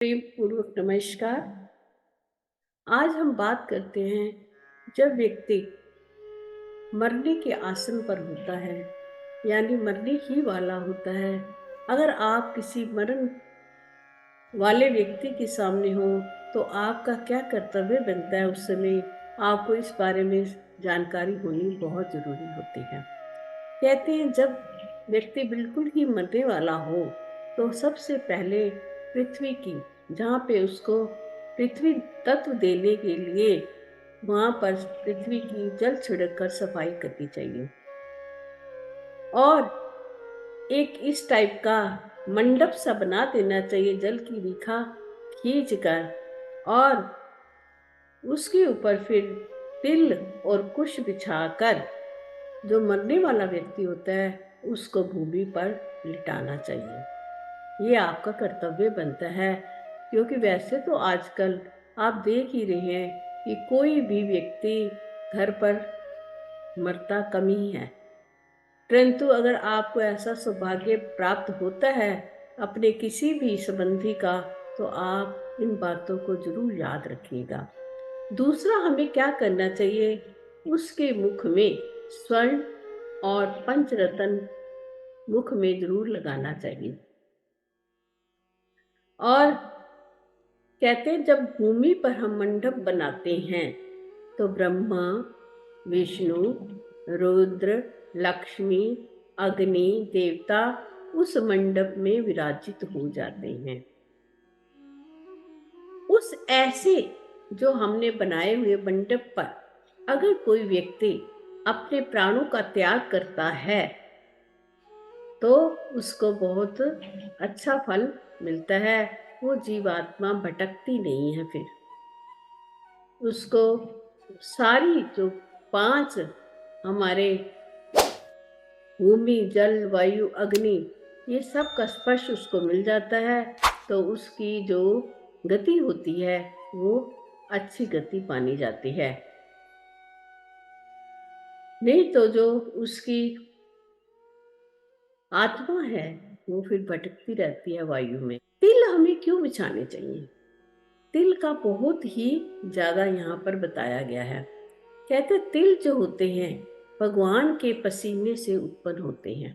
प्रेम पूर्वक नमस्कार। आज हम बात करते हैं जब व्यक्ति मरने के आसन पर होता है, यानी मरने ही वाला होता है। अगर आप किसी मरण वाले व्यक्ति के सामने हो तो आपका क्या कर्तव्य बनता है। उस समय आपको इस बारे में जानकारी होनी बहुत जरूरी होती है। कहते हैं जब व्यक्ति बिल्कुल ही मरने वाला हो तो सबसे पहले पृथ्वी की, जहाँ पे उसको पृथ्वी तत्व देने के लिए वहाँ पर पृथ्वी की जल छिड़क कर सफाई करनी चाहिए और एक इस टाइप का मंडप सा बना देना चाहिए, जल की रेखा खींच कर, और उसके ऊपर फिर तिल और कुश बिछाकर जो मरने वाला व्यक्ति होता है उसको भूमि पर लिटाना चाहिए। ये आपका कर्तव्य बनता है, क्योंकि वैसे तो आजकल आप देख ही रहे हैं कि कोई भी व्यक्ति घर पर मरता कम ही है। परंतु अगर आपको ऐसा सौभाग्य प्राप्त होता है अपने किसी भी संबंधी का, तो आप इन बातों को जरूर याद रखिएगा। दूसरा, हमें क्या करना चाहिए, उसके मुख में स्वर्ण और पंचरत्न मुख में जरूर लगाना चाहिए। और कहते हैं जब भूमि पर हम मंडप बनाते हैं तो ब्रह्मा, विष्णु, रुद्र, लक्ष्मी, अग्नि देवता उस मंडप में विराजित हो जाते हैं। उस ऐसे जो हमने बनाए हुए मंडप पर अगर कोई व्यक्ति अपने प्राणों का त्याग करता है तो उसको बहुत अच्छा फल मिलता है। वो जीवात्मा भटकती नहीं है। फिर उसको सारी जो पांच हमारे भूमि, जल, वायु, अग्नि, ये सब का स्पर्श उसको मिल जाता है, तो उसकी जो गति होती है वो अच्छी गति मानी जाती है। नहीं तो जो उसकी आत्मा है वो फिर भटकती रहती है वायु में। तिल हमें क्यों बिछाने चाहिए? तिल का बहुत ही ज्यादा यहाँ पर बताया गया है। कहते तिल जो होते हैं भगवान के पसीने से उत्पन्न होते हैं,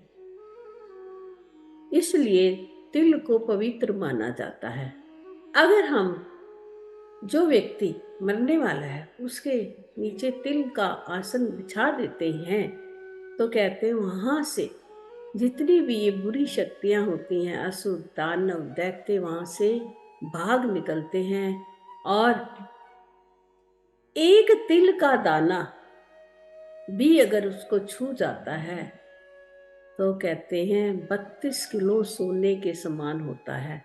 इसलिए तिल को पवित्र माना जाता है। अगर हम जो व्यक्ति मरने वाला है उसके नीचे तिल का आसन बिछा देते हैं तो कहते हैं वहां से जितनी भी ये बुरी शक्तियां होती हैं, असुर, दानव, दैत्य, वहां से भाग निकलते हैं। और एक तिल का दाना भी अगर उसको छू जाता है तो कहते हैं 32 किलो सोने के समान होता है।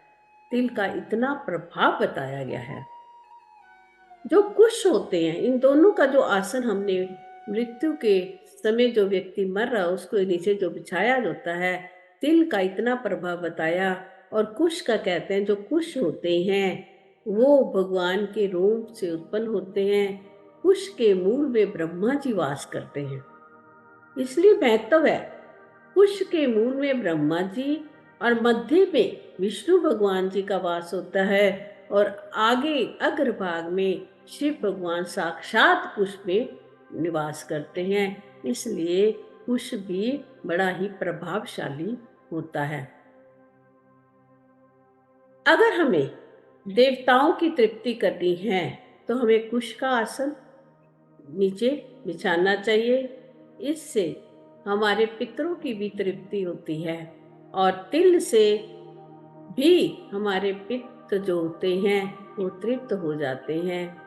तिल का इतना प्रभाव बताया गया है। जो कुश होते हैं, इन दोनों का जो आसन हमने मृत्यु के समय जो व्यक्ति मर रहा है उसको नीचे जो बिछाया होता है, तिल का इतना प्रभाव बताया। और कुश का कहते हैं जो कुश होते हैं वो भगवान के रूप से उत्पन्न होते हैं। कुश के मूल में ब्रह्मा जी वास करते हैं, इसलिए महत्व है। कुश के मूल में ब्रह्मा जी और मध्य में विष्णु भगवान जी का वास होता है, और आगे अग्रभाग में शिव भगवान साक्षात कुश में निवास करते हैं। इसलिए कुश भी बड़ा ही प्रभावशाली होता है। अगर हमें देवताओं की तृप्ति करनी है तो हमें कुश का आसन नीचे बिछाना चाहिए। इससे हमारे पितरों की भी तृप्ति होती है, और तिल से भी हमारे पित्र जो होते हैं वो तृप्त हो जाते हैं।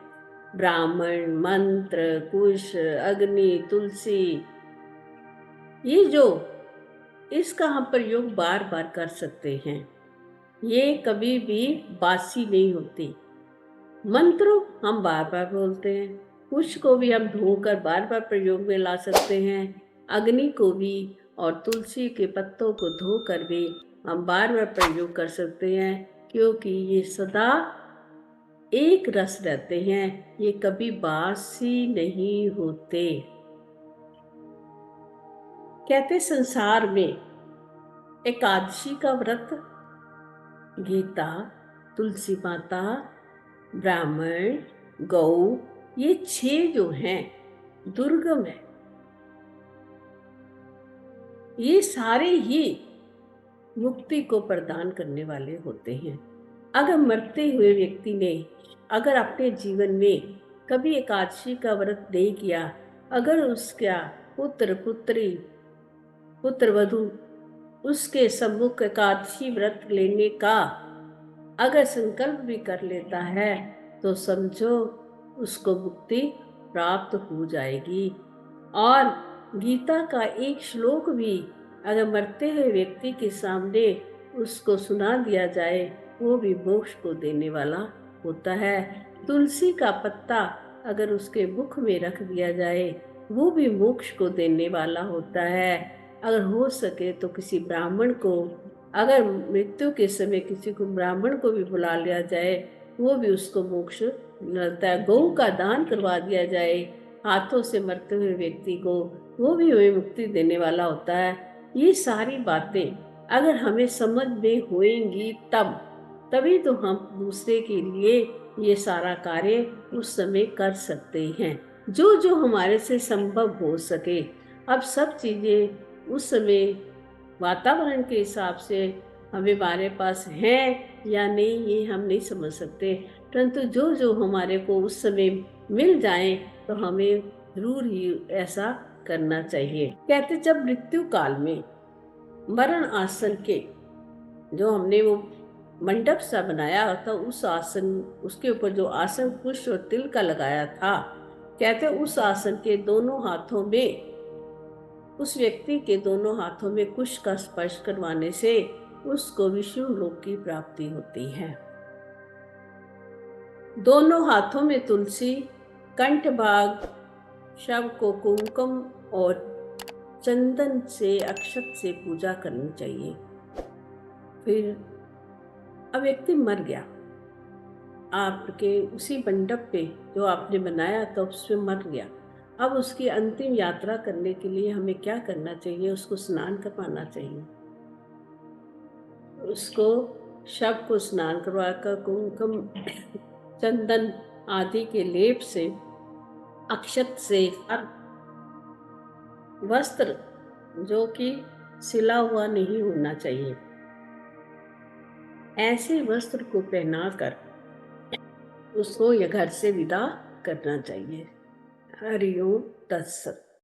ब्राह्मण, मंत्र, कुश, अग्नि, तुलसी, ये जो इसका हम प्रयोग बार बार कर सकते हैं। ये कभी भी बासी नहीं होती। मंत्रों हम बार बार बोलते हैं, कुश को भी हम धोकर बार बार प्रयोग में ला सकते हैं, अग्नि को भी, और तुलसी के पत्तों को धोकर भी हम बार बार प्रयोग कर सकते हैं, क्योंकि ये सदा एक रस रहते हैं, ये कभी बासी नहीं होते। कहते संसार में एकादशी का व्रत, गीता, तुलसी माता, ब्राह्मण, गौ, ये 6 जो हैं दुर्गम है। ये सारे ही मुक्ति को प्रदान करने वाले होते हैं। अगर मरते हुए व्यक्ति ने अगर अपने जीवन में कभी एकादशी का व्रत नहीं किया, अगर उसका पुत्र पुत्री पुत्र वधु उसके सम्मुख एकादशी व्रत लेने का अगर संकल्प भी कर लेता है, तो समझो उसको मुक्ति प्राप्त हो जाएगी। और गीता का एक श्लोक भी अगर मरते हुए व्यक्ति के सामने उसको सुना दिया जाए, वो भी मोक्ष को देने वाला होता है। तुलसी का पत्ता अगर उसके मुख में रख दिया जाए, वो भी मोक्ष को देने वाला होता है। अगर हो सके तो किसी ब्राह्मण को, अगर मृत्यु के समय किसी को ब्राह्मण को भी बुला लिया जाए, वो भी उसको मोक्ष मिलता है। गौ का दान करवा दिया जाए हाथों से मरते हुए व्यक्ति को, वो भी हमें मुक्ति देने वाला होता है। ये सारी बातें अगर हमें समझ में होएंगी तभी तो हम दूसरे के लिए ये सारा कार्य उस समय कर सकते हैं, जो जो हमारे से संभव हो सके। अब सब चीजें उस समय वातावरण के हिसाब से हमारे पास है या नहीं, ये हम नहीं समझ सकते, परंतु जो जो हमारे को उस समय मिल जाए तो हमें जरूर ही ऐसा करना चाहिए। कहते जब मृत्यु काल में मरण आसन के जो हमने वो मंडप सा बनाया था, उस आसन उसके ऊपर जो आसन पुष्प और तिल का लगाया था, कहते उस आसन के दोनों हाथों में, उस व्यक्ति के दोनों हाथों में कुश का स्पर्श करवाने से उसको विष्णु लोक की प्राप्ति होती है। दोनों हाथों में तुलसी, कंठ भाग शव को कुमकुम और चंदन से अक्षत से पूजा करनी चाहिए। फिर अब व्यक्ति मर गया, आपके उसी मंडप पे जो आपने बनाया था उसमें मर गया। अब उसकी अंतिम यात्रा करने के लिए हमें क्या करना चाहिए? उसको स्नान करवाना चाहिए। उसको शव को स्नान करवाकर कुमकुम चंदन आदि के लेप से, अक्षत से, वस्त्र जो कि सिला हुआ नहीं होना चाहिए, ऐसे वस्त्र को पहनाकर उसको ये घर से विदा करना चाहिए। हरिओम तत्सत।